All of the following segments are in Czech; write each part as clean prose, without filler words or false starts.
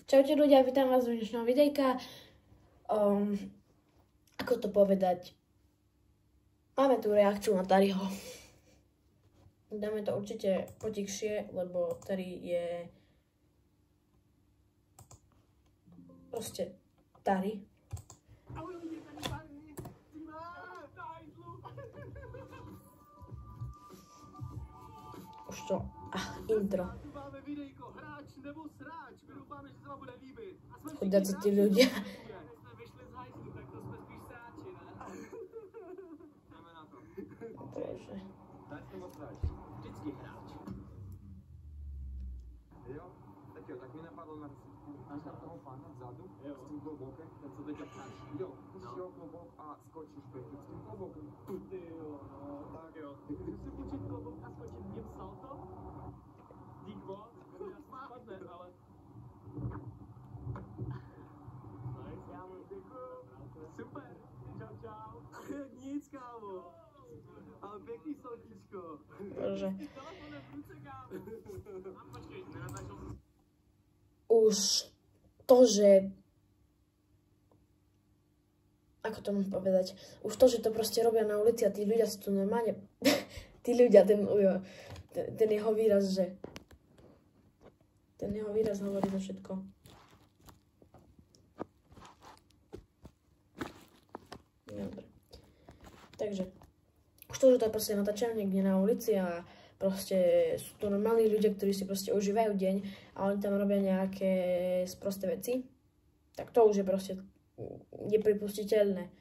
Čaute ľudia, vítam vás v dnešného videjka. Ako to povedať? Máme tu reakciu na Tariho. Dáme to určite potichšie, lebo Tari je proste Tari. Už to, intro. Chudáci tí ľudia. Bože. Vždycky hráč. Jo, tak jo, tak mi napadlo na toho pána vzadu, s tím kloboukem, ten co teďka hráč. Jo, pustíš jeho klobouk a skočíš pěkně s tím kloboukem. Ty jo, no, tak jo. Když si počít klobouk a skočit tím salto, dík moc, spadne, ale... Nice, já moc děkuju. Super, čau čau. Nic, kámo. Ale pěkný saltíčko. Bože. Už to, že... Ako to mám povedať? Už to, že to proste robia na ulici a tí ľudia si tu normálne... tí ľudia, ten jeho výraz, že... Ten jeho výraz hovorí za všetko. Dobre. Takže... Už to, že to proste natáčajú niekde na ulici a proste sú to normálni ľudia, ktorí si proste užívajú deň a oni tam robia nejaké sprosté veci, tak to už je proste nepripustiteľné.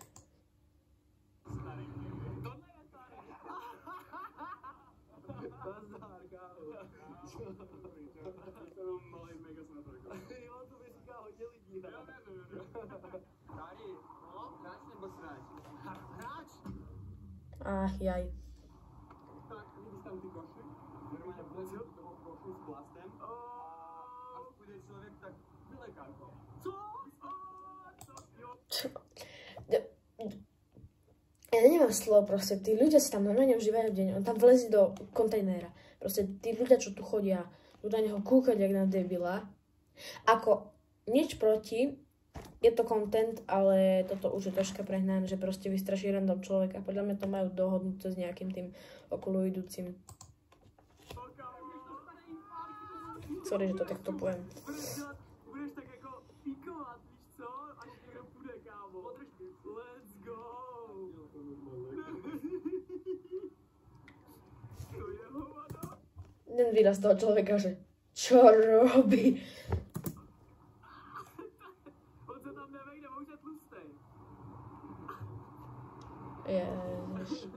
Jaj. Tak, vidíš tam ty koši? Normálne vlezil do toho košu s plastem a až pôjde človek, tak vylekaj ho. Co? Čo? Ja nemám slovo proste, tí ľudia si tam normálne užívajú deň, on tam vlezí do kontajnera. Proste tí ľudia, čo tu chodia, budú na neho kúkať jak na debila. Ako nič proti, je to content, ale toto už je troška prehnané, že proste vystraší random človeka. Podľa mňa to majú dohodnuté s nejakým tým okolo idúcim. Sorry, že to takto poviem. Budeš tak ako píkovať, víš co? Až niekto pôjde, kámo. Let's go! Ten výraz toho človeka, že čo robí? Ježiš.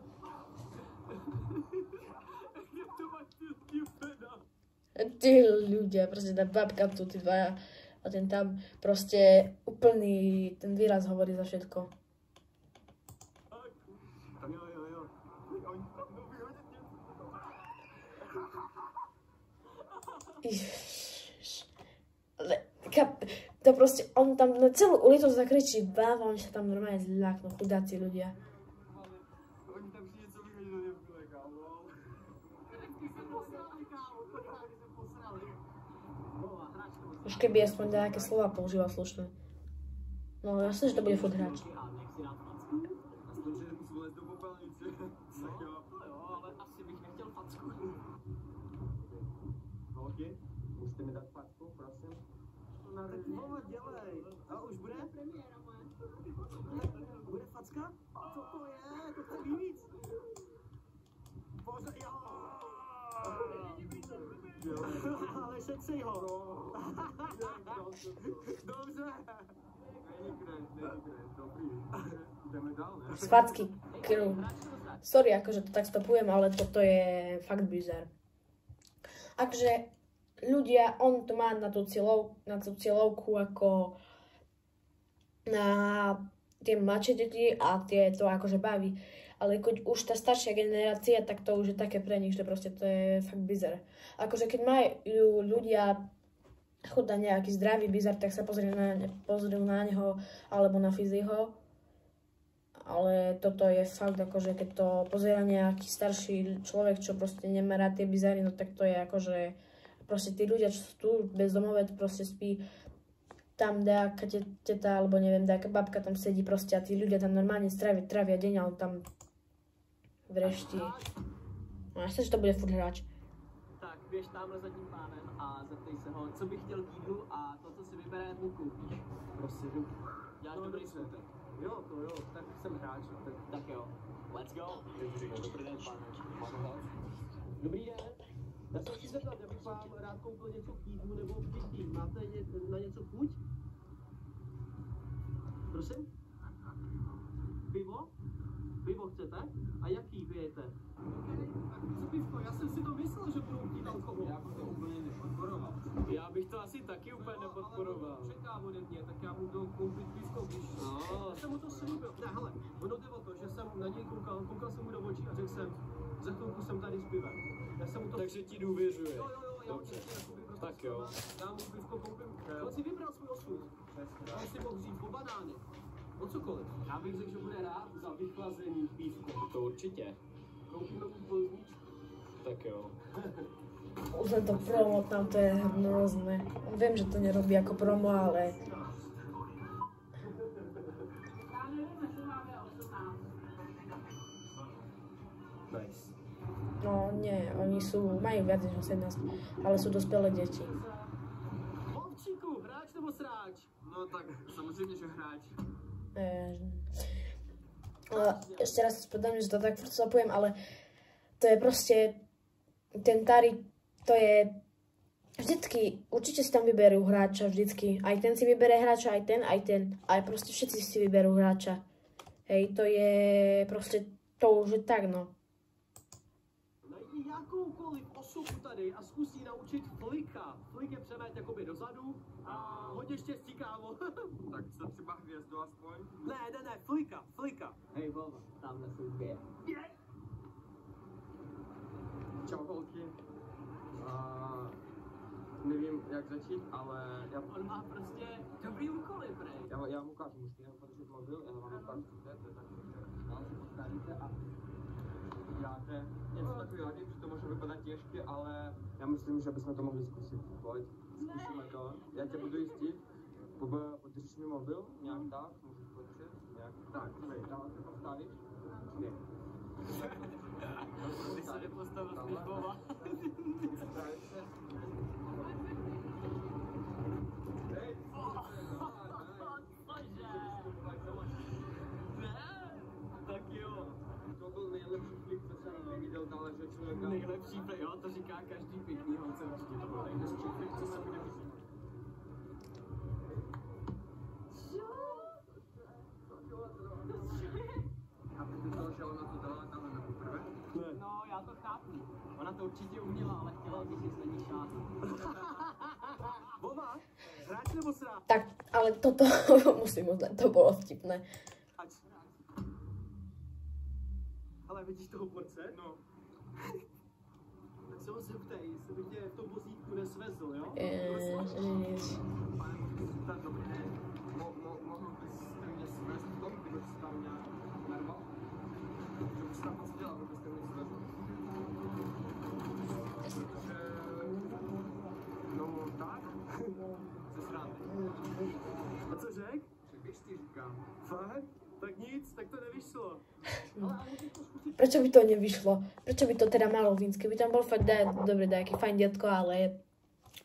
Tí ľudia, proste tá babka tu, tí dvaja a ten tam, proste úplný, ten výraz hovorí za všetko. Ježiš. Ale to proste, on tam na celú ulicu zakričí báva, oni sa tam normálne zľaknú, chudáci ľudia. Už keby aspoň nejaké slova používal slušné. No jasne, že to bude furt hráč. Můžete mi dát facku, prosím? Tak vole, dělej. A už bude? Bude facka? Co to je? To chce víc. Bože, jo! Ale šetřej ho. Dobře. Dobrý. Jdeme dál, ne? Z facky, krv. Sorry, akože to tak stopujem, ale toto je fakt bizar. Akže ľudia, on to má na tú cieľovku ako na tie mladšie deti a tie to akože baví. Ale keď už tá staršia generácia, tak to už je také pre nich, že proste to je fakt bizar. Akože keď majú ľudia chuť na nejaký zdravý bizar, tak sa pozrieť na neho alebo na Fiziho. Ale toto je fakt akože, keď to pozerá nejaký starší človek, čo proste nemá rád tie bizary, no tak to je akože, proste tí ľudia, čo sú tu bezdomové, to proste spí tam nejaká teta, alebo neviem, nejaká babka tam sedí proste a tí ľudia tam normálne trávia deň a on tam vreští. No jasne, že to bude furt hráč. Tak běž tamhle za tím pánem a zeptej se ho, co by chtěl k jídlu a to, co si vybere, mu koupíš. Prosím. Děláš dobrý smutek. Jo, to jo, tak jsem hráč. Tak jo, let's go. Dobrý den, pane. Máte hlas? Dobrý den. Já jsem si zeptat, já bych vám rád koupil něco k jídlu nebo k pití. Máte na něco chuť? Prosím? Pivo? Pivo chcete? A jaký pijete? Co pivko? Já jsem si to myslel, že budou chtít alkohol. Já bych to úplně nepodporoval. Já bych to asi taky úplně nepodporoval. Ale čeká ode mě, tak já mu jdu koupit pivko, když jsem mu to slíbil. Ne, hele, ono jde o to, že jsem na něj koukal jsem mu do očí a řekl jsem, za chvilku jsem tady s pivem. Já jsem mu to... Takže ti důvěřuje. Jo, já dobře. prostě Tak jo. Já mu pivko koupím. On si vybral svůj osud. On si mohl vzít po banány. O cokoliv. Já bych řekl, že bude rád za vychlazený pívko. To určitě. Koupíme mu polzničku. Tak jo. Už len to promo tam, to je hrozné. Viem, že to nerobí ako promo, ale... Nice. No nie, oni majú viac než 18, ale sú dospelé deti. Vovčíku, hráč nebo sráč? No tak samozřejmě, že hráč. Ešte raz spodám, že to tak furt slapujem, ale to je proste, ten Tari, to je vždycky, určite si tam vyberú hráča, vždycky. Aj ten si vybere hráča, aj ten, aj proste všetci si vyberú hráča. Hej, to je proste, to už je tak, no. Najdi jakoukoliv osobu tady a zkus jí naučit flika. Flik je přemet jakoby dozadu a hodně štěstí, kámo. Tak co třeba hvězdu aspoň? Ne, flika. Hej, Vova, tamhle jsou dvě. Čau holky. Nevím, jak začít, ale On má prostě dobrý úkoly, prej. já mu ukážu, musíte jenom podržet mobil, já vám ukážu, to je tak, že odstráníte a děláte něco takového, že to může vypadat těžké, ale já myslím, že bychom to mohli zkusit. Pojď, zkusíme to. Já tě budu jistit. Podržíš mi mobil, nějak tak, můžeš podržet, nějak tak, dále se postavíš? Ne. Ty se nepostavil spíš Vova. Právě se. Tak jo. To byl nejlepší flip, co jsem viděl dále, že člověka. Nejlepší play, jo, to říká každý pěkný holce určitě. To byl nejlepší flip, co jsem viděl. Chápete to, že ona to dala tam na poprvé? No, já to chápu. Ona to určitě uměla, ale chtěla bych jít na ní šáhnout. Vova, hráč nebo sráč? Tak, ale toto musím uznať, to bolo vtipné. Ale vidíš toho borce? No. Tak se ho zeptej, jestli by tě v tom vozítku nesvezl, jo? Ježiš. Tak dobrý den. Mohl byste mě svést v tom, kdybyste tam nějak nerval? Že byste tam moc dělal, kdybyste mě svezl? Protože... No tak? Jsi srát. A co řek? Běž ti říkám. Fakt? Tak nic, tak to nevyšlo. Prečo by to nevyšlo? Prečo by to teda malo výjsť? Keby tam bol fakt dobre, nejaký fajn detko, ale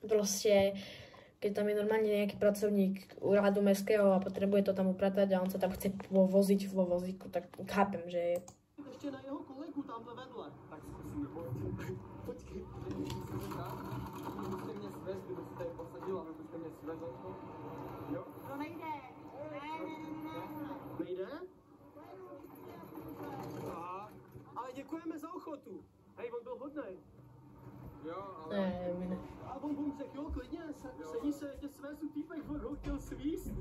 proste, keď tam je normálne nejaký pracovník úradu mestského a potrebuje to tam upratať a on sa tam chce voziť vo vozíku, tak chápem, že... Ještě na jeho kolegu tamhle vedle. Tak zkusíme, počkej. Kdybyste mě svést, kdybyste je posadil, a kdybyste mě svezl, jo? To nejde. Nejde? Aha. Ale děkujeme za ochotu. Hej, on byl hodnej. Jo, ale... Ne. A on řekl, jo, klidně, sedí se tě svézu týpek, on ho chtěl svíst.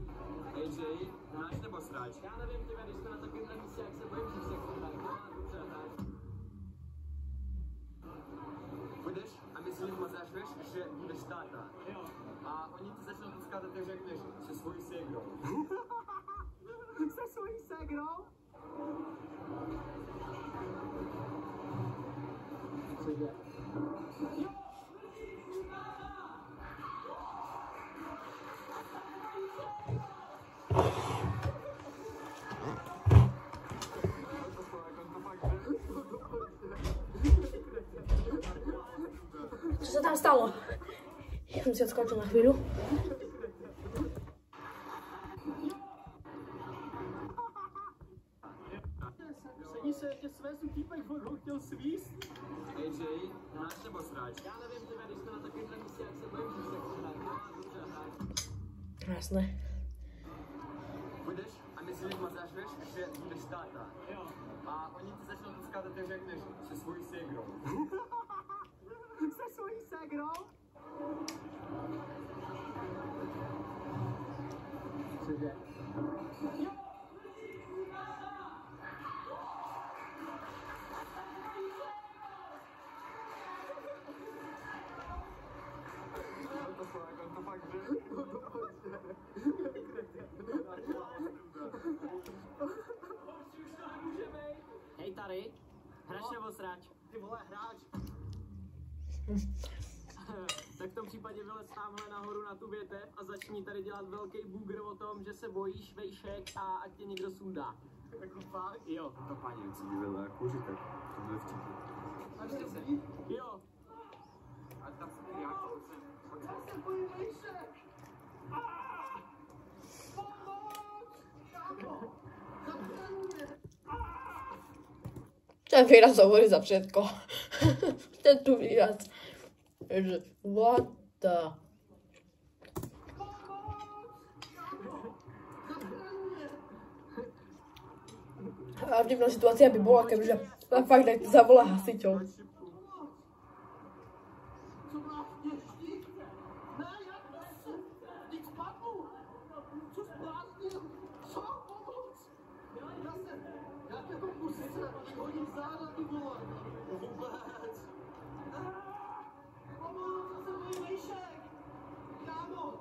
AJ, hráč nebo sráč? Já nevím, ty když jsme na takovém místě, jak se bojím, že se tak. Dobře, hráč. Budeš a my si mazáš, že budeš táta. Jo. A oni ti začnou puskat a ty řekneš, se svojí ségrou. Se svojí ségrou? Cože? stalo? Ja som si odskočil na chvíľu. Sedí se, tě svésu týpek furt ho chtěl svíst. AJ, hráč nebo sráč? Já nevím, ty když jsme na takovém místě, jak se bojím, že se chci hrát. Dobře, hrát. Jasné. Budeš a myslíš, že mazáš, že budeš táta. Jo. A oni ti začnou tlskat a ty řekneš se svojí ségrou. Se svojí ségrou? Cože? To fakt, že? Hej, tady. Hráč nebo sráč? Ty vole, hráč. Tak v tom případě vylez tamhle nahoru na tu větev a začni tady dělat velký bůgr o tom, že se bojíš vejšek a ať tě někdo sundá. Jako fakt? Jo. To paní, co by byla kůžitek. To bude vtipný. Takže se? Jo. A tam se já Já se bojím vejšek. Ten výraz hovorí za všetko. Ten tu výraz. Že what the... A vtipná situácia by bola, kebyže fakt tak zavolá hasičov. Co máš ještě? Ne, jak se? Teď spadnu. Co zbláznil? Co? Pomoc! Já tě to pusím, ty hodím záda, ty vole. Vůbec. Pomoc, já se bojím vejšek. Kámo,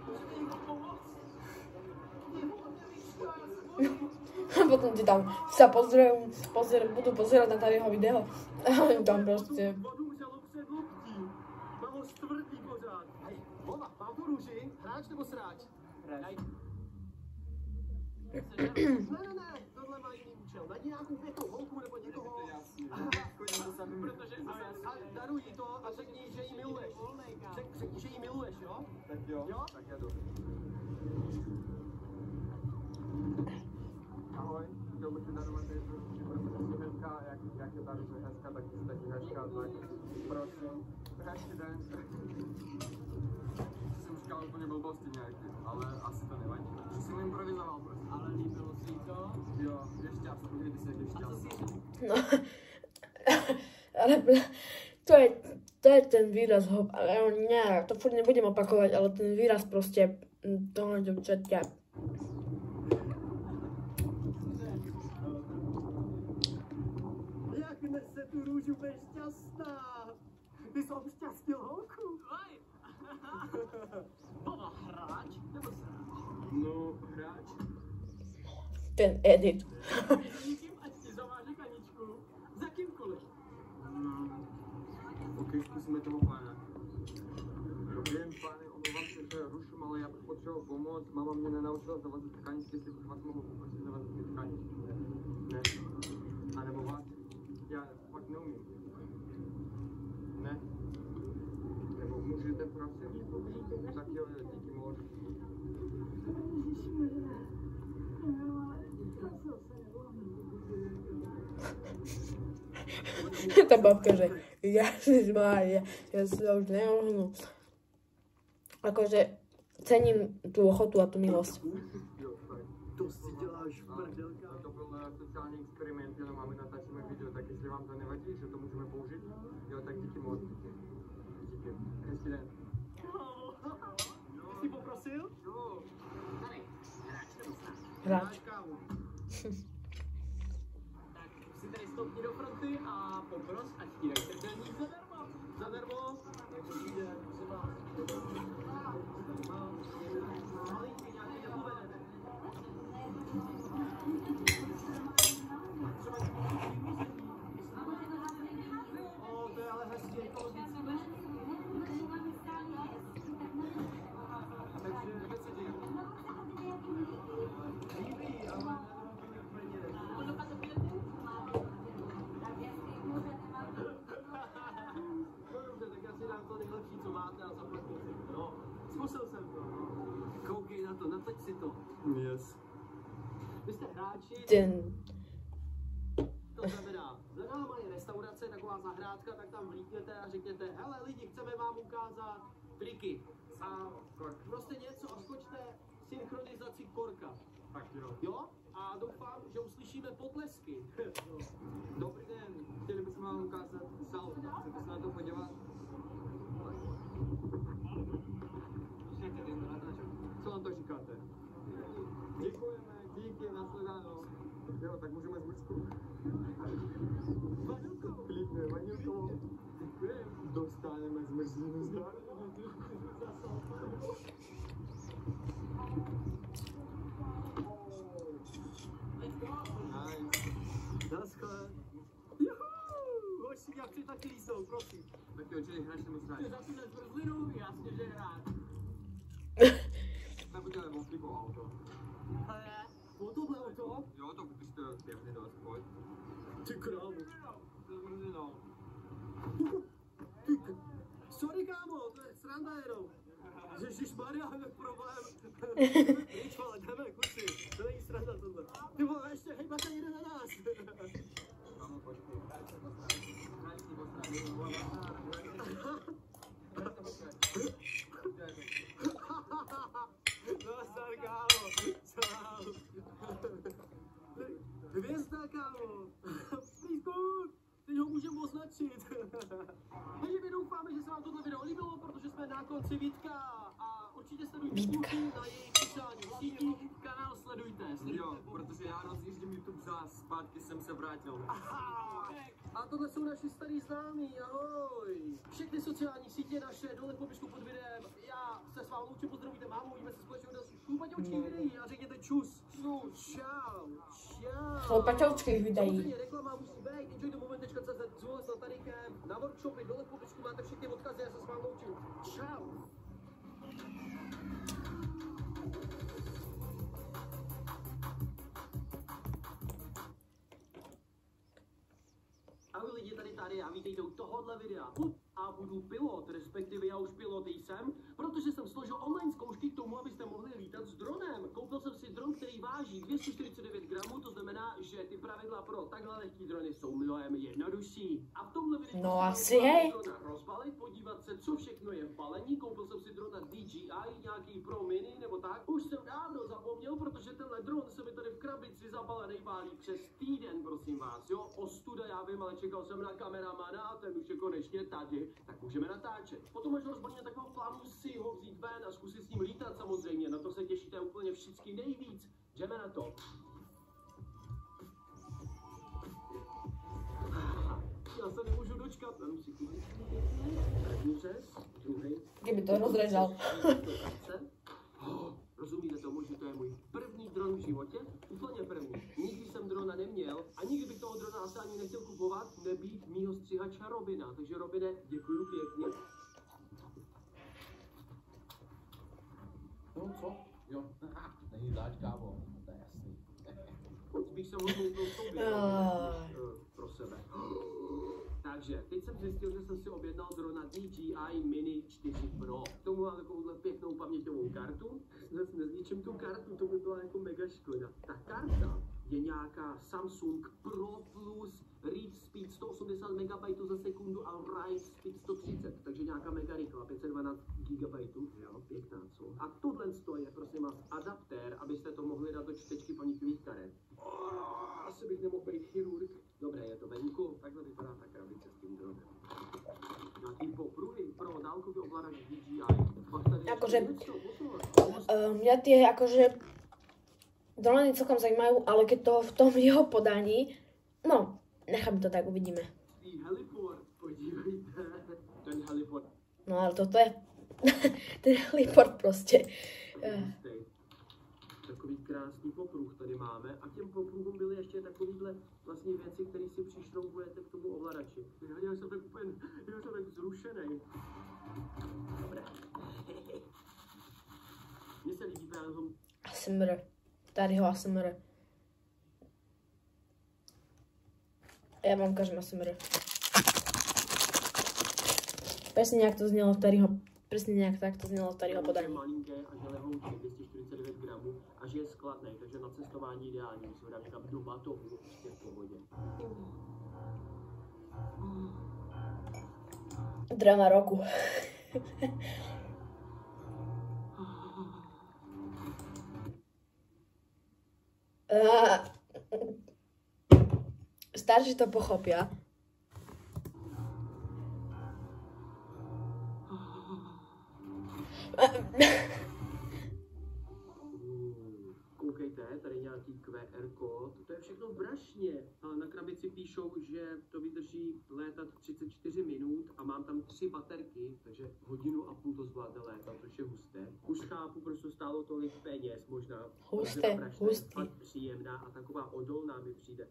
může mi někdo pomoct? Ty vole, nevíčka, já se bojím. A potom ti tam sa budú pozerať na tady jeho video. A tam proste... Vodu vzalo před loktí. Mám ho stvrdý pořád. Hej, Vova, mám tu růži. Hráč nebo sráč? Hráč. Ne, tohle má jiný účel. Najdi nějakou pěknou holku nebo někoho. Protože a daruj jí to a řekni, že jí miluješ. Řekni, že jí miluješ, jo? Tak jo, Jo? tak já jdu. Ahoj, chtěl bych ti darovat jednu, protože jsi hezká, jak je tady, že hezká, tak jsi taky hezká, tak prosím, hezký den. Jsem říkal úplně blbosti nějaký, ale asi to nevadí. Že jsem improvizoval prostě. Ale líbilo si jí to? Jo, je šťastný, kdyby se někdy šťastný. No, ale to je ten výraz, ale ne, to furt nebudem opakovať, ale ten výraz proste toho devčatia. Jak nese tu růžu, budeš šťastná. Ty jsi obšťastil holku. Baba, hráč nebo sráč? No, hráč. Ten edit. Někým, ať ti zaváže kaničku. Za kýmkoliv. Ok, zkusíme toho pána. Dobrý den, pane, omlouvám se, že ruším, ale já bych potřeboval pomoc. Mama mě nenaučila zavazit tkaničky, jestli bych vás mohl poprosit zavazit mi tkaničky. Ne. A nebo vás? Já fakt neumím. Ne. Nebo můžete, prosím? Tak jo, díky moc. Tá babka, že Ježišmária, ja sa už neohnú. Akože cením tú ochotu a tú milosť. Jo, fakt. To si děláš prdelka. To byl sociální experiment, jenom máme natáčíme video, tak jestli vám to nevadí, že to můžeme použít, jo, tak díky moc. Díky. Hezký den. Jsi poprosil? Jo. Tady, hráč nebo sráč? Hráč. kámo. Tak si tady stoupni do fronty a popros, ať ti dají trdelník zadarmo. Zadarmo. Takže přijde třeba... Malinký nějaký nepovedený. Třeba to je ale hezký ekologický. Takže vůbec se děje. Líbí, ale no dobře, tak já si dám to nejlepší. Yes. Vy jste hráči, to znamená, za náma je restaurace, taková zahrádka, tak tam vlítněte a řekněte, hele lidi, chceme vám ukázat triky. A prostě něco a skočte synchronizaci korka. Tak jo. Jo? A doufám, že uslyšíme potlesky. Dobrý den, chtěli bychom vám ukázat salto. Chcete se na to podívat? Co vám to říkáte? Děkujeme, díky, nashledanou. Jo, tak můžeme s Mučkou. Vanilko! Klidně, vanilko. Dostaneme zmrzlinu zdarma. Nice. Naschle. Juhu! Hoši, jak si taky lísou, prosím. Tak jo, čili hráč nebo sráč? Za tu nezmrzlinu, jasně, že hrát. Tak uděláme voflíko auto. Ale, o tohle auto? Jo, to kupíš to pěkně dost, pojď. Ty krávo. Zmrzlinou. Sorry, kámo, to je sranda jenom. Ježišmarja, máme problém. Víč, ale jdeme, kluci. To není sranda tohle. Ty vole, ještě hejbata jde na nás. Kámo, počkej. Hráč nebo sráč? Nazdar, kámo. Čau. Hvězda, kámo. Blízku. Teď ho můžeme označit. Takže my doufáme, že se vám tohle video líbilo, protože jsme na konci Vítka. A určitě sledujte kluky na jejich sociálních sítích. Kanál sledujte. Jo, protože já rozjíždím YouTube za zpátky jsem se vrátil. Aha. A tohle jsou naši starý známí, ahoj. Všechny sociální sítě naše dole v popisku pod videem. Já se s vámi loučím, pozdravujte mámu, uvidíme se společně u dalších chlupaťoučkých videí a řekněte čus. Čau. Chlupaťoučkých videí. Samozřejmě reklama musí být, enjoythemoment.cz, zvole s Natarikem, na workshopy, dole v popisku máte všechny odkazy, já se s vámi loučím. Čau. Ahoj lidi, tady a vítejte u tohohle videa. A budu pilot, respektive já už pilot jsem, protože jsem složil online zkoušky k tomu, abyste mohli lítat s dronem. Koupil jsem si dron, který váží 249 gramů, to znamená, že ty pravidla pro takhle lehký drony jsou mnohem jednodušší. A v tomhle videu No asi hej. drona rozbalit, podívat se, co všechno je v balení. Koupil jsem si drona DJI, nějaký Pro Mini nebo tak. Už jsem dávno zapomněl, protože tenhle dron se mi tady v krabici zabalený válí přes týden, prosím vás, jo. Ostuda, já vím, ale čekal jsem na kameramana a ten už je konečně tady, tak můžeme natáčet. Potom až rozbalíme takovou plánu si ho vzít ven a zkusit s ním lítat samozřejmě, na to se těšíte úplně všichni nejvíc. Jdeme na to. Já se nemůžu dočkat, mám si první řez, druhý. Kdyby to rozrezal. Rozumíte tomu, že to je můj první dron v životě? Úplně první. Nikdy jsem drona neměl a nikdy bych toho drona asi ani nechtěl kupovat, nebýt mýho střihača Robina. Takže Robine, děkuju pěkně. No co? Jo, není zač, kámo, to je jasný. Spíš jsem ho koupil sobě, pro sebe. Takže, teď jsem zjistil, že jsem si objednal drona DJI Mini 4 Pro. K tomu mám takovouhle pěknou paměťovou kartu. Zase nezničím tu kartu, to by byla jako mega škoda. Ta karta je nějaká Samsung Pro Plus Read Speed 180 MB za sekundu a Write Speed 130, takže nějaká mega rychlá, 512 GB, jo, pěkná, co? A tohle je, prosím vás, adaptér, abyste to mohli dát do čtečky paměťových karet. Asi bych nemohl být chirurg. Dobré, je to venku, takhle vypadá ta krabice s tím dronem. Nějaký popruhy pro dálkový ovladač DJI. Akože, mňa tie akože drony celkom zajímajú, ale keď to v tom jeho podaní, no, necháme to tak, uvidíme. Heliport, podívejte, ten heliport. No ale toto je ten heliport prostě. Takový krásný popruh tady máme a k těm popruhům byly ještě takovýhle vlastně věci, které si přišroubujete k tomu ovladači. Já jsem tak úplně, já jsem tak zrušený. Dobré. Mně se líbí právě tom... ASMR. Tadyho ASMR. Ja vám ukážem ASMR. Presne nejak to znelo v Tadyho. Presne nejak tak to znelo v Tadyho podaní. Malinké a že lehoučké 249 gramů a že je skladný, takže na cestování ideální, když se vydám někam do batohu, prostě v pohodě. Drama roku. Starší to pochopia. Koukejte, tady nějaký QR kód, to je všechno v brašně. A na krabici píšou, že to vydrží létat 34 minut a mám tam 3 baterky, takže 1,5 hodiny to zvládne létat, což je husté. Už chápu, proč to stálo tolik peněz, možná. Husté, hustý. Fakt příjemná a taková odolná mi přijde.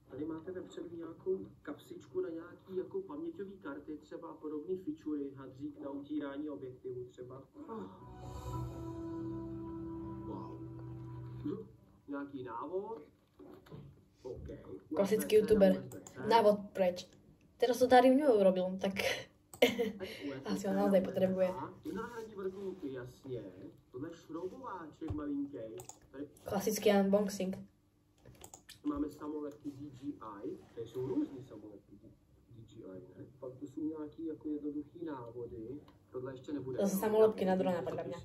Tady máte vepředu nějakou kapsičku na nějaký jako paměťový karty, třeba podobný fičury, hadřík na utírání objektivu třeba. Wow. Nějaký návod. OK. Klasický youtuber. Návod preč. Teraz to tady neurobil, tak asi ho naozaj potrebuje. Náhradní vrtulky, jasně. Tohle je šroubováček malinkej. Tady Klasický unboxing. máme samolepky DJI, tady jsou různý samolepky DJI, ne? Pak to jsou nějaký jako jednoduchý návody, tohle ještě nebude. To jsou samolepky na drona, podle mě.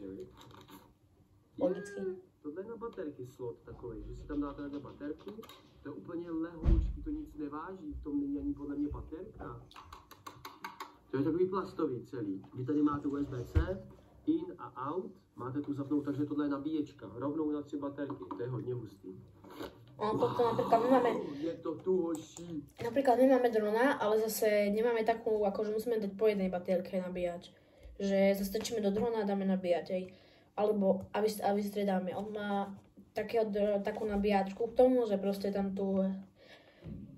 Logicky. Tohle je na baterky slot takový, že si tam dáte na baterku, to je úplně lehoučký, to nic neváží, v tom není ani podle mě baterka. To je takový plastový celý. Vy tady máte USB-C, in a out, máte tu zapnout, takže tohle je nabíječka, rovnou na 3 baterky, to je hodně hustý. Toto napríklad my máme... Je to tu hoší. Napríklad my máme drona, ale zase nemáme takú, akože musíme dať po jednej baterke nabíjať. Že zastrčíme do drona a dáme nabíjať, hej. Alebo a vystredáme. On má takú nabíjačku k tomu, že proste tam tu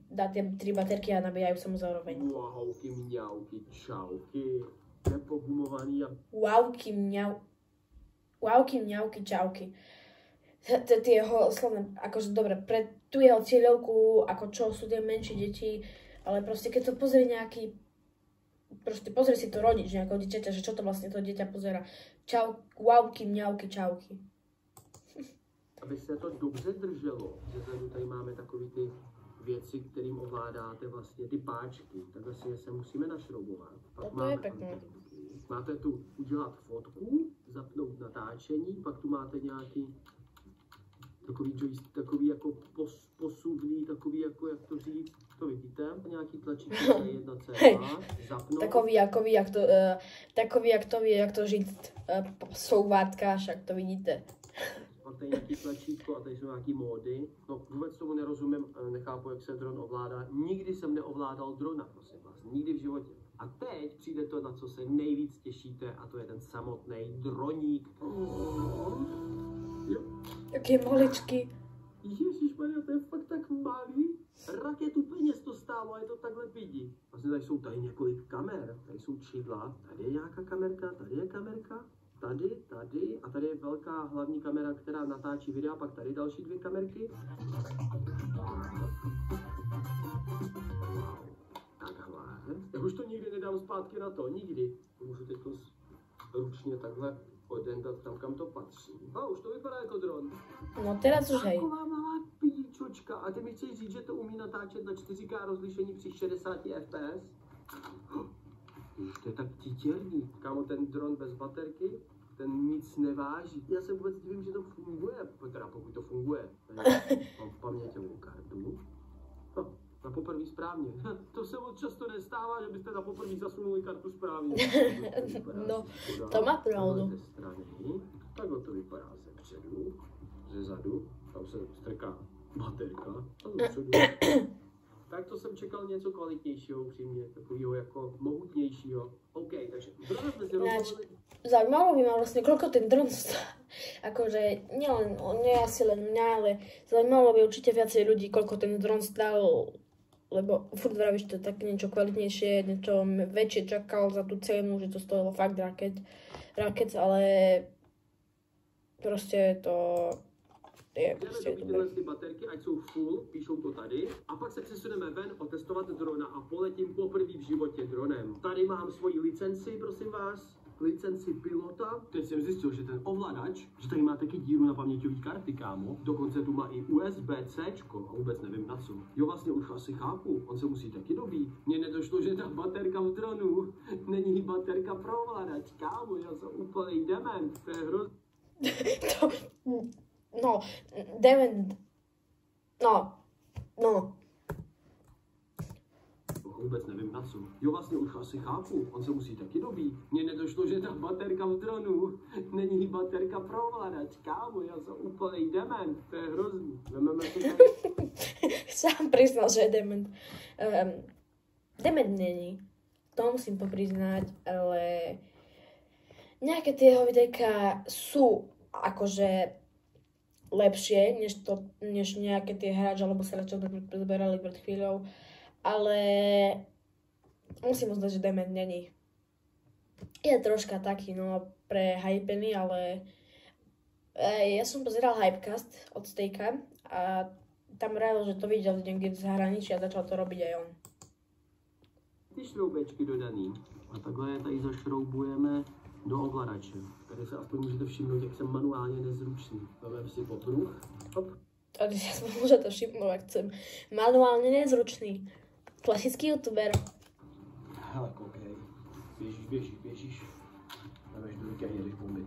dá tie 3 baterky a nabíjajú sa mu zároveň. Wowky, mňauky, čauky. Nepogumovaný a... Wowky, mňauky, čauky. Tie jeho slovné, akože dobre, pre tú jeho cieľovku, ako čo sú tie menšie deti, ale proste keď to pozrie nejaký, proste pozrie si to rodič nejakého dieťaťa, že čo to vlastne to dieťa pozerá. Wowky, mňauky, čauky. Aby se to dobře drželo, zezadu tady máme takový ty věci, kterým ovládáte vlastně ty páčky, takhle si se musíme našroubovat. Pak to je pěkné. Máte tu udělat fotku, zapnout natáčení, pak tu máte nějaký takový joystick, takový jako posuvný, takový jako, jak to říct, to vidíte, nějaký tlačítko C1, C2, zapnout. Takový, jak to říct, souvátka, však to vidíte. Pak tady nějaký tlačítko a tady jsou nějaký módy. No vůbec tomu nerozumím, nechápu, jak se dron ovládá. Nikdy jsem neovládal drona, prosím vás, nikdy v životě. A teď přijde to, na co se nejvíc těšíte, a to je ten samotný droník. Jaký maličký. Ježišmarja, to je fakt tak malý. Raketu peněz to stálo a je to takhle vidí. Vlastně tady jsou tady několik kamer, tady jsou čidla, tady je nějaká kamerka, tady je kamerka, tady a tady je velká hlavní kamera, která natáčí videa, pak tady další 2 kamerky. Takhle. Já už to nikdy nedám zpátky na to, nikdy. To můžu teď ručně takhle odendat tam, kam to patří. A už to vypadá jako dron. No teraz už hej. Taková malá píčočka. A ty mi chceš říct, že to umí natáčet na 4K rozlišení při 60 fps? To je tak titěrný. Kámo, ten dron bez baterky, ten nic neváží. Já se vůbec divím, že to funguje. Teda pokud to funguje. Mám paměťovou kartu. Na poprvé správně. To se moc často nestává, že byste na poprvé zasunuli kartu správně. No, to má pravdu. Takhle to vypadá ze předu, ze zadu, tam se strká baterka a ze předu. Tak to jsem čekal něco kvalitnějšího, upřímně, takového jako mohutnějšího. OK, takže dron jsme si rozhodli. Zaujímalo by ma vlastne, koľko ten dron stá. Akože, nie asi len mňa, ale zaujímalo by určite viacej ľudí, koľko ten dron stál. Lebo furt vravíš, to je tak niečo kvalitnejšie, niečo väčšie čakal za tú cenu, že to stojilo fakt raket, ale prostě to je prostě dobré. Tyhle ty baterky, ať jsou full, píšou to tady, a pak se přesuneme ven otestovat drona a poletím poprvé v životě dronem. Tady mám svoji licenci, prosím vás, licenci pilota. Teď jsem zjistil, že ten ovladač, že tady má taky díru na paměťové karty, kámo. Dokonce tu má i USB-C a vůbec nevím na co. Jo, vlastně už asi chápu, on se musí taky dobít. Mně nedošlo, že ta baterka v dronu není baterka pro ovladač, kámo, já jsem úplný dement, to je hrozný. No, dement. No. Vůbec nevím na co. Jo, vlastně už asi chápu, on se musí taky dobít. Mně nedošlo, že ta baterka v dronu není baterka pro ovladač, kámo, já jsem úplný dement, to je hrozný. Vememe si tady... Sám priznal, že je dement. Dement není. To musím popriznať, ale nejaké tie jeho videjka sú akože lepšie, než nejaké tie hráče, alebo sa čo zberali pred chvíľou. Ale musím uznať, že dement není. Je troška taký, no, prehypený, ale ja som pozeral Hypecast od Stejka a tam rád, že to videl niekde v zahraničí a začal to robiť aj on. Ty šroubečky dodaný. A takhle je tady zašroubujeme do ovladače. Tady se aspoň můžete všimnout, jak jsem manuálně nezručný. Vezmeme si popruh. Hop. Tady si aspoň môžete všimnúť, ak chcem. Manuálne nezručný. Klasický youtuber. Hele, koukej. Běžíš. Dámeš do ruky a jedeš bomby.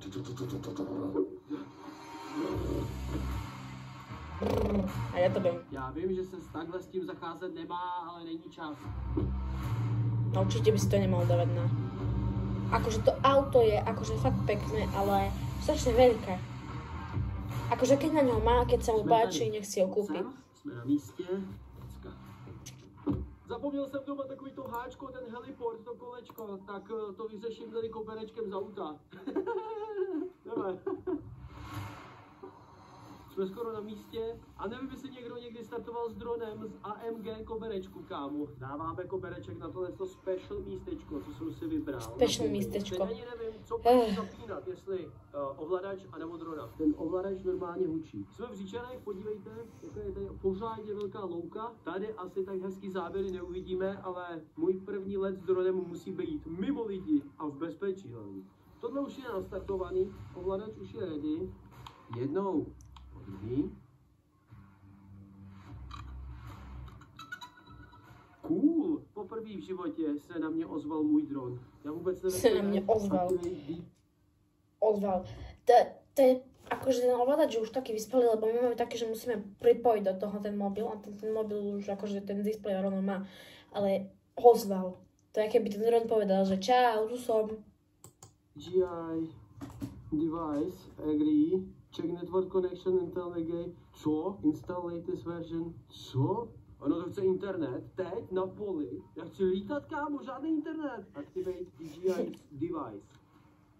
A ja to viem. Já vím, že se takhle s tím zacházet nemá, ale není čas. No určite by si to nemal dávať na. Akože to auto je akože fakt pekné, ale strašne veľké. Akože keď na ňo má, keď sa mu páči, nech si ho kúpi. Jsme na místě. Zapomněl jsem doma takový to háčko, ten heliport, to kolečko, tak to vyřeším tady koberečkem z auta. Jdeme. Jsme skoro na místě a nevím, jestli někdo někdy startoval s dronem z AMG koberečku, kámo. Dáváme kobereček na tohleto special místečko, co jsem si vybral. Special místečko. Teď ani nevím, co budeme zapínat, jestli ovladač anebo drona. Ten ovladač normálně hučí. Jsme v Říčanech, podívejte, jaká je tady pořádně velká louka. Tady asi tak hezký záběry neuvidíme, ale můj první let s dronem musí být mimo lidi a v bezpečí hlavně. Tohle už je nastartovaný, ovladač už je ready. Jednou. Druhý. Cool! Poprvé v životě se na mě ozval můj dron. Já vůbec nevím, se na mě ozval. To je akože ten ovládač je už taký vyspelý, lebo my máme také, že musíme pripojiť do toho ten mobil a ten mobil už akože ten displej rovno má. Ale ozval. To je, keby ten dron povedal, že čau, tu som. GI device, agree. Check network connection and tell again. Co? Install latest version. Co? Ono to chce internet. Teď na poli. Já chci lítat, kámo, žádný internet. Activate DJI device.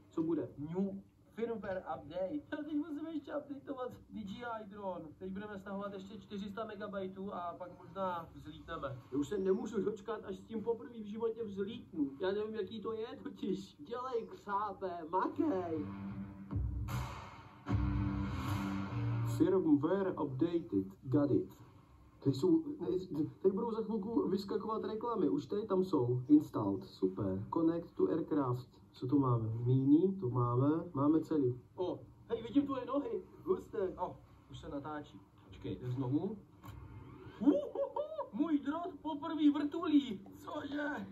Co bude? New firmware update. Teď musíme ještě updateovat DJI drone. Teď budeme stahovat ještě 400 MB a pak možná vzlítneme. Já už se nemůžu dočkat, až s tím poprvé v životě vzlítnu. Já nevím, jaký to je totiž. Dělej, křápe, makej. Firmware updated. Got it. Teď budou za chvilku vyskakovat reklamy. Už tady tam jsou. Installed. Super. Connect to aircraft. Co tu máme? Mini. To máme. Máme celý. O, hej, vidím tvoje nohy. Husté. O, už se natáčí. Počkej, jde znovu. Můj dron poprvý vrtulí. Cože?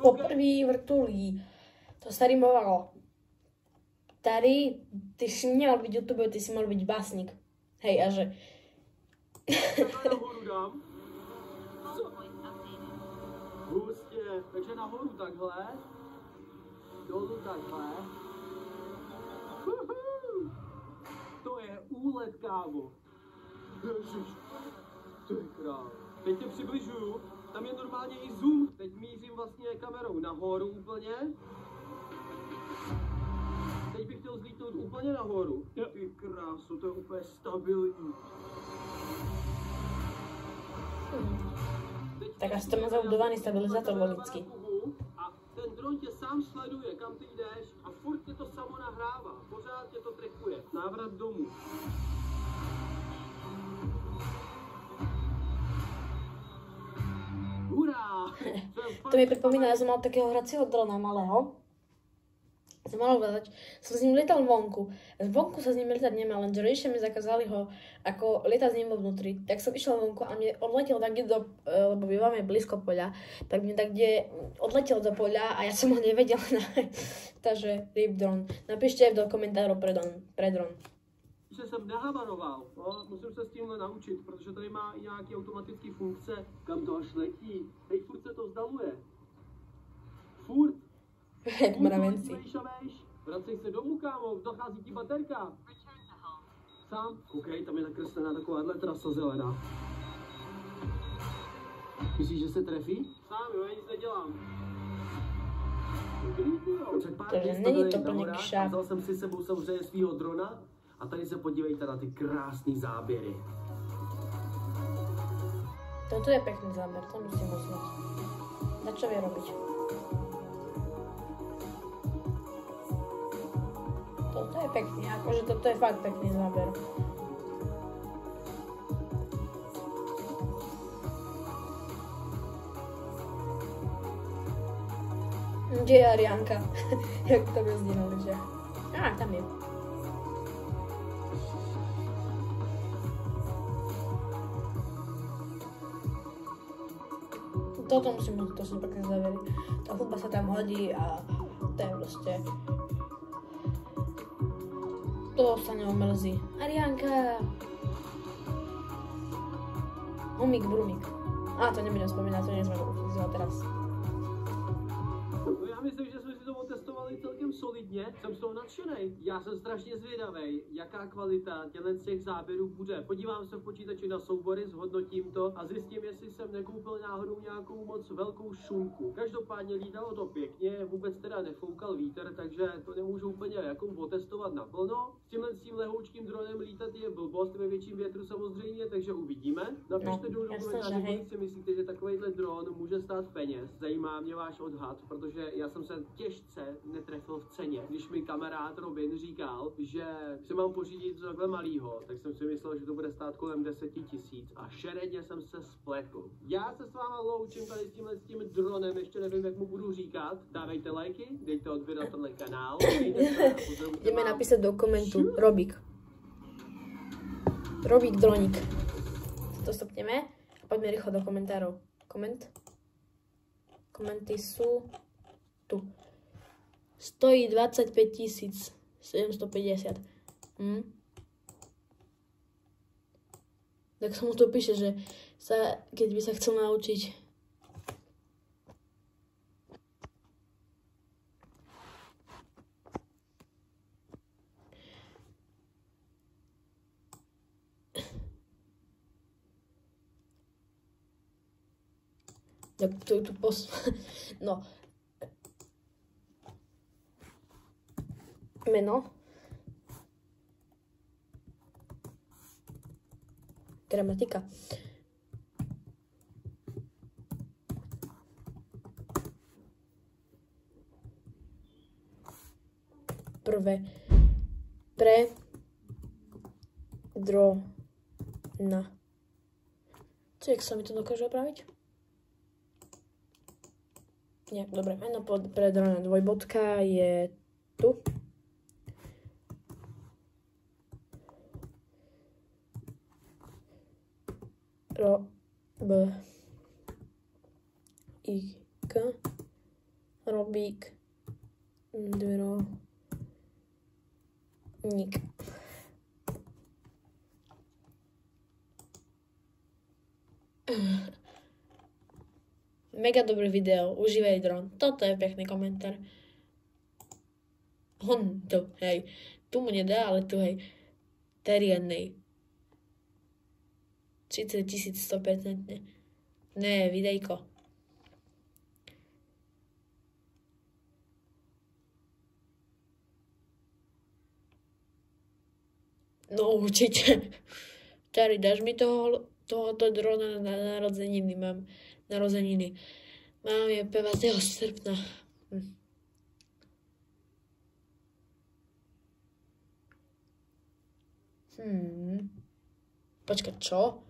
Poprvý vrtulí. To sa rimovalo. Tady, ty si nemal byť youtuber, ty si mal byť básnik. Hej, a že... Takhle nahoru dám. Co? Hustě, takže nahoru takhle. Dolů takhle. To je úlet, kámo. Ježiš, to je král. Teď tě přibližuju, tam je normálně i zoom. Teď mířím vlastně kamerou nahoru úplně. Teď bych chtěl zlítnout úplně nahoru. Ty krásu, to je úplně stabilní. Tak asi to má zabudovaný stabilizátor logicky. A ten dron tě sám sleduje, kam ty jdeš a furt tě to samo nahrává. Pořád tě to trackuje. Návrat domů. Hurá! To mi pripomína, ja som mal takého hracieho drona malého. Malo vedať, som s ním lietal vonku. Vonku sa s ním lietať nemá, lenže rodičia mi zakázali ho ako lietať s ním vo vnútri. Tak som išla vonku a mne odletel tak do, lebo bývame blízko poľa, tak mne tak kde odletel do poľa a ja som ho nevedela nájsť. Takže rip dron. Napíšte do komentárov pre dron. Že jsem nehavaroval, no, musím se s tímhle naučit, protože tady má i nějaké automatické funkce, kam to až letí. Hej, furt se to vzdaluje. Furt. Jak mravenci. Vracej se domů, kámo, dochází ti baterka. Sám? OK, tam je nakreslená takováhle trasa zelená. Myslíš, že se trefí? Sám, jo, já nic nedělám. Před pár dny jsme byli na horách a vzal jsem si sebou samozřejmě svýho drona a tady se podívejte na ty krásné záběry. Toto je pekný záber, to musím uznať. Na čo vie robiť? Toto je pekný, akože toto je fakt pekný záber. Kde je Ariánka? Jak to bezdí na lyžiach? Tam je. Toto musím mať, to sú pekné závery. Tá hudba sa tam hodí a to je proste... To sa neomrzí. Ariánka! Humík, brumík. To nebudem spomínať, to nezme ukázať teraz. No já myslím, že jsme si to otestovali celkem solidně, jsem z toho nadšenej. Já jsem strašně zvědavej, jaká kvalita těchto těch záběrů bude. Podívám se v počítači na soubory, zhodnotím to a zjistím, jestli jsem nekoupil náhodou nějakou moc velkou šunku. Každopádně lítalo to pěkně, vůbec teda nefoukal vítr, takže to nemůžu úplně jako otestovat naplno. S tím lehoučkým dronem lítat je blbost ve větším větru samozřejmě, takže uvidíme. Napište do komentářů, kolik si myslíte, že takovýhle dron může stát peněz. Zajímá mě váš odhad, protože já jsem se těžce netrefil v ceně. Když mi kamarád Robin říkal, že si mám pořídit takhle malýho, tak jsem si myslel, že to bude stát kolem 10 000 a šeredně jsem se spletl. Já se s váma loučím tady s tím dronem, ještě nevím, jak mu budu říkat. Dávejte lajky, dejte odběr na tenhle kanál. Ideme napísať do komentu Robík. Robík droník. To stopneme a poďme rýchlo do komentárov. Komenty sú tu. Stojí 25 750. Tak som mu to píše, že keď by sa chcel naučiť. Tak tu no. Meno. Gramatika. Prvé. Drona. Jak sa mi to dokáže opraviť? Nie, dobre, meno pre drona dvojbodka je tu. Robík droník. Mega dobré video, užívaj dron. Toto je pekný komentár. Tu, hej. Tu mu nedá, ale tu, hej. Teriadnej. 30 100%. Ne, videjko. No určite. Tari, dáš mi tohoto drona na narodzeniny? Mám narozeniny. Mám je 5. srpna. Počkaj, čo?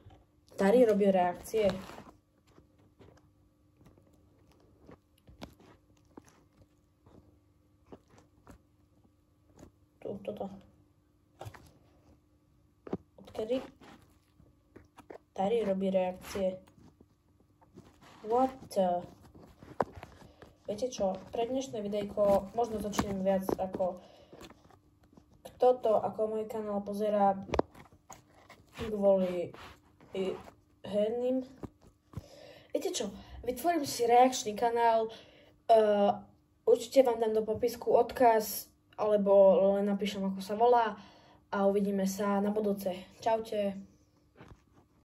Tari robí reakcie. toto. Odkedy? Tady robí reakcie. What the... Viete čo, pre dnešné videjko možno začnem viac ako kto to ako môj kanál pozerá kvôli herným. Viete čo, vytvorím si reakčný kanál, určite vám dám do popisku odkaz, alebo len napíšem ako sa volá a uvidíme sa na budúce. Čaute.